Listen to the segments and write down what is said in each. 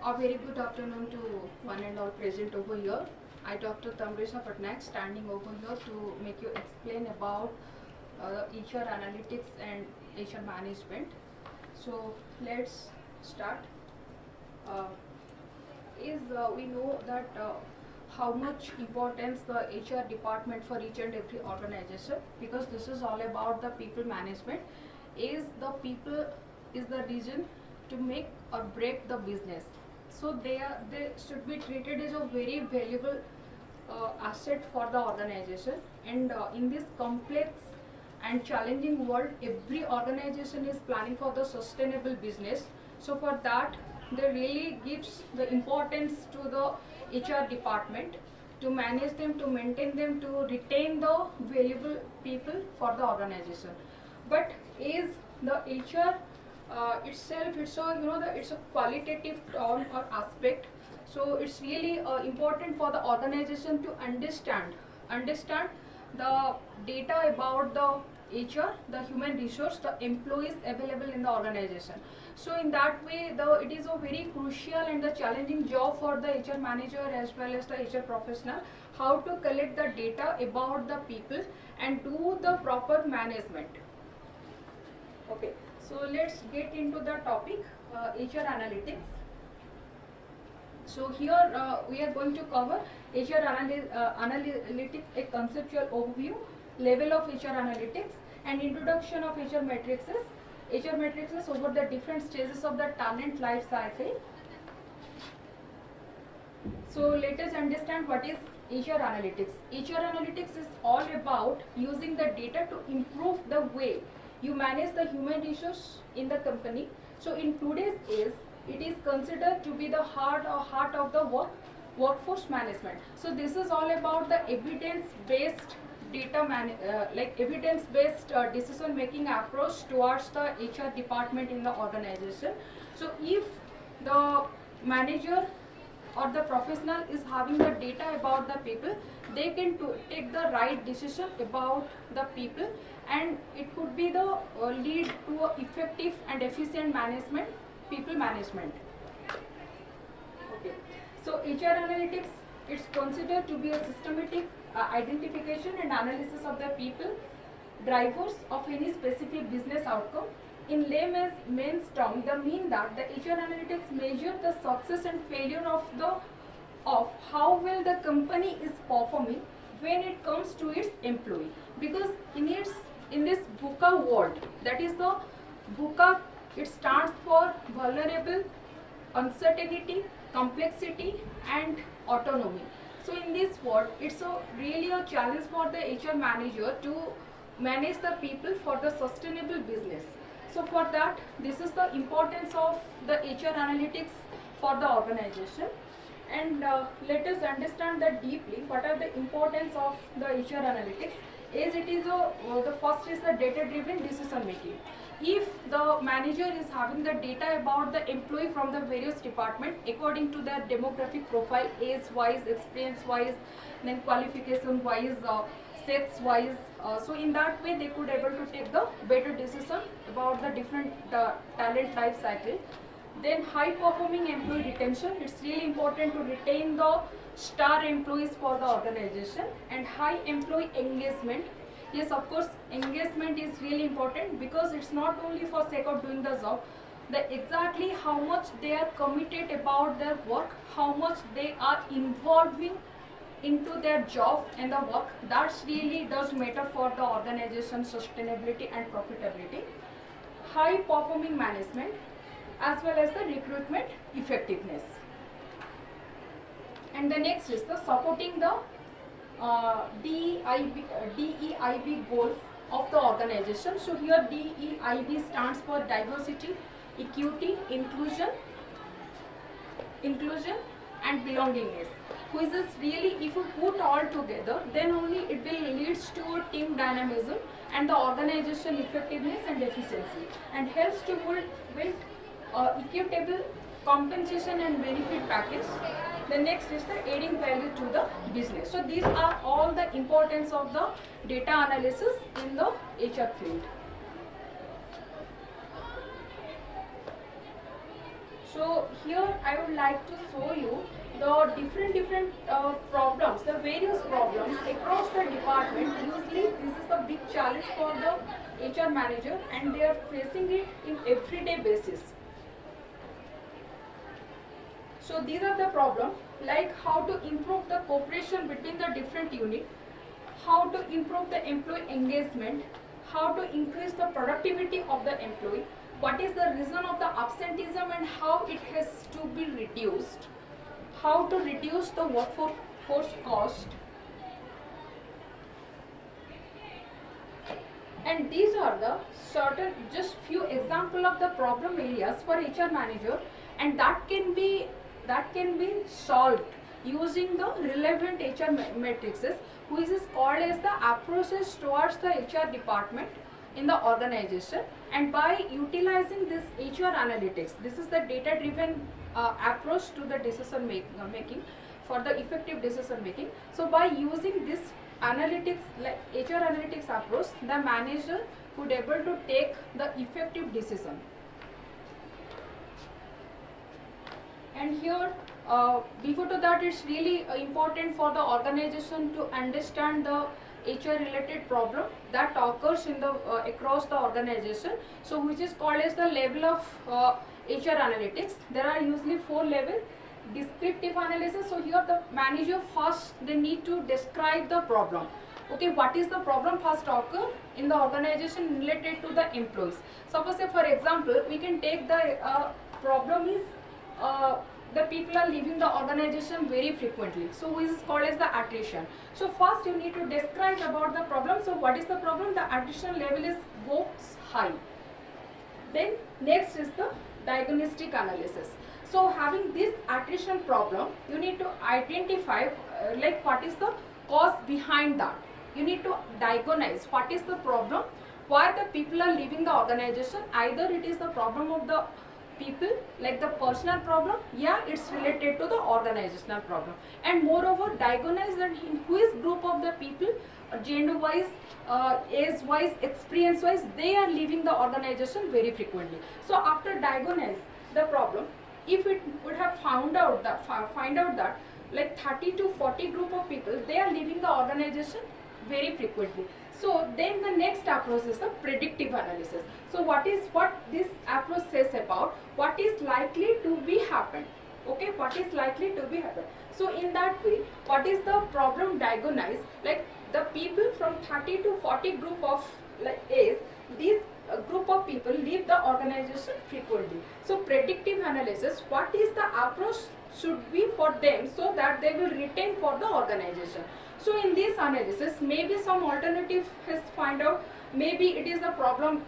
A very good afternoon to one and all present over here. I, Dr. Tamrisha Patnaik, standing over here to make you explain about HR analytics and HR management. So let's start. We know that how much importance the HR department for each and every organization, because this is all about the people management. Is the people is the reason to make or break the business. So they should be treated as a very valuable asset for the organization. And in this complex and challenging world, every organization is planning for the sustainable business. So for that, they really gives the importance to the HR department to manage them, to maintain them, to retain the valuable people for the organization. But is the HR itself, it's a it's a qualitative term or aspect. So it's really important for the organization to understand the data about the HR, the human resource, the employees available in the organization. So in that way, it is a very crucial and the challenging job for the HR manager as well as the HR professional, how to collect the data about the people and do the proper management. Okay, so let's get into the topic, HR analytics. So here we are going to cover HR analytics, a conceptual overview, level of HR analytics, and introduction of HR matrices. HR matrices over the different stages of the talent life cycle. So let us understand what is HR analytics. HR analytics is all about using the data to improve the way you manage the human resource in the company. So in today's age, it is considered to be the heart of the workforce management. So this is all about the evidence-based evidence-based decision making approach towards the HR department in the organization. So if the manager or the professional is having the data about the people, they can take the right decision about the people, and it could be the lead to effective and efficient management, people management. Okay. So HR analytics, it's considered to be a systematic identification and analysis of the people drivers of any specific business outcome. In layman's term, the mean that the HR analytics measure the success and failure of how well the company is performing when it comes to its employee. Because in this VUCA world, that is the VUCA, it stands for vulnerable, uncertainty, complexity, and autonomy. So in this world, it's really a challenge for the HR manager to manage the people for the sustainable business. So for that, this is the importance of the HR analytics for the organization. And let us understand that deeply. What are the importance of the HR analytics? The first is the data-driven decision making. If the manager is having the data about the employee from the various department according to their demographic profile, age-wise, experience-wise, then qualification-wise, sex-wise, so in that way they could able to take the better decision about the different talent life cycle. Then high performing employee retention, it's really important to retain the star employees for the organization. And high employee engagement, yes, of course, engagement is really important, because it's not only for sake of doing the job, exactly how much they are committed about their work, how much they are involving into their job and the work, that really does matter for the organization sustainability and profitability. High performing management as well as the recruitment effectiveness. And the next is the supporting the DEIB goals of the organization. So here DEIB stands for diversity, equity, inclusion and belongingness, which is really, if you put all together, then only it will leads to a team dynamism and the organization effectiveness and efficiency, and helps to build equitable compensation and benefit package. The next is the adding value to the business. So these are all the importance of the data analysis in the HR field. So here I would like to show you the different problems, the various problems across the department. Usually this is the big challenge for the HR manager and they are facing it in everyday basis. So these are the problems like how to improve the cooperation between the different units, how to improve the employee engagement, how to increase the productivity of the employee, what is the reason of the absenteeism and how it has to be reduced, how to reduce the workforce cost. And these are the certain just few example of the problem areas for HR manager, and that can be solved using the relevant HR matrices, which is called as the approaches towards the HR department in the organization. And by utilizing this HR analytics, this is the data driven approach to the decision making for the effective decision making. So by using this analytics, like HR analytics approach, the manager would able to take the effective decision. And here before to that, it's really important for the organization to understand the HR related problem that occurs in the across the organization, so which is called as the level of HR analytics. There are usually 4 levels. Descriptive analysis, so here the manager first they need to describe the problem. Okay, what is the problem first occur in the organization related to the employees. Suppose say for example we can take the problem is the people are leaving the organization very frequently, so which is called as the attrition. So first you need to describe about the problem. So what is the problem? The attrition level is goes high. Then next is the diagnostic analysis. So having this attrition problem, you need to identify like what is the cause behind that. You need to diagnose what is the problem, why the people are leaving the organization. Either it is the problem of the people, like the personal problem, yeah, it's related to the organizational problem. And moreover, diagnose that in which group of the people, gender wise, age wise, experience wise, they are leaving the organization very frequently. So after diagnose the problem, if it would have find out that like 30 to 40 group of people, they are leaving the organization very frequently, so then the next approach is the predictive analysis. So what this approach says about what is likely to be happen. Okay, what is likely to be happen. So in that way, what is the problem diagnosed, like the people from 30 to 40 group of like age, these group of people leave the organization frequently. So predictive analysis, what is the approach should be for them so that they will retain for the organization. So in this analysis, maybe some alternative is find out. Maybe it is the problem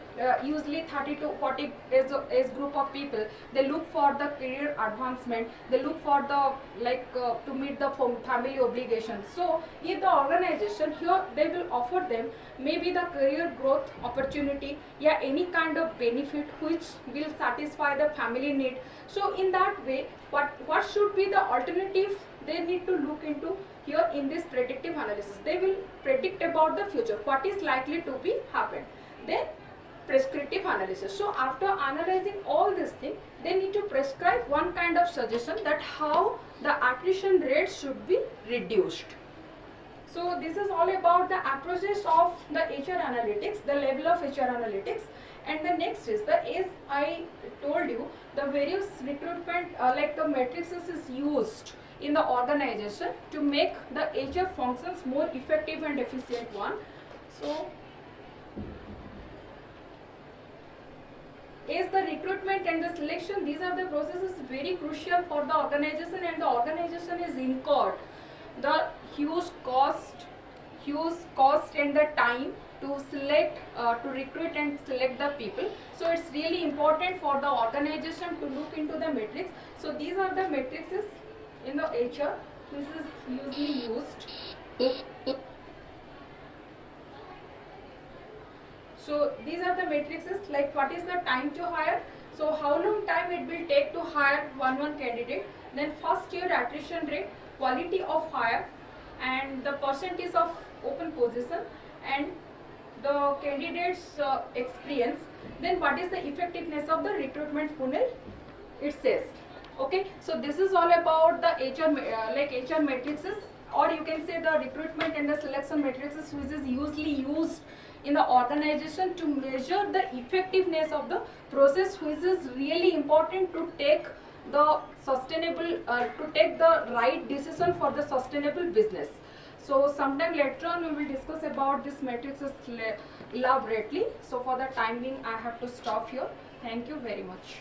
usually 30 to 40 age group of people, they look for the career advancement, they look for the like to meet the family obligations. So if the organization here, they will offer them maybe the career growth opportunity, yeah, any kind of benefit which will satisfy the family need. So in that way, what should be the alternative they need to look into. Here in this predictive analysis, they will predict about the future, what is likely to be happen. Then prescriptive analysis. So after analyzing all these things, they need to prescribe one kind of suggestion that how the attrition rate should be reduced. So this is all about the approaches of the HR analytics, the level of HR analytics. And the next is the, as I told you, the various recruitment like the matrices is used in the organization to make the HR functions more effective and efficient one. So as the recruitment and the selection, these are the processes very crucial for the organization, and the organization is incurred the huge cost and the time to select, to recruit and select the people. So it's really important for the organization to look into the metrics. So these are the matrices in the HR, which is usually used. So these are the matrices, like what is the time to hire, so how long time it will take to hire one candidate, then first year attrition rate, quality of hire, and the percentage of open position, and the candidate's experience, then what is the effectiveness of the recruitment funnel, it says. Okay, so this is all about the HR like HR matrices, or you can say the recruitment and the selection matrices, which is usually used in the organization to measure the effectiveness of the process, which is really important to take the sustainable to take the right decision for the sustainable business. So sometime later on we will discuss about this matrices elaborately. So for the time being I have to stop here. Thank you very much.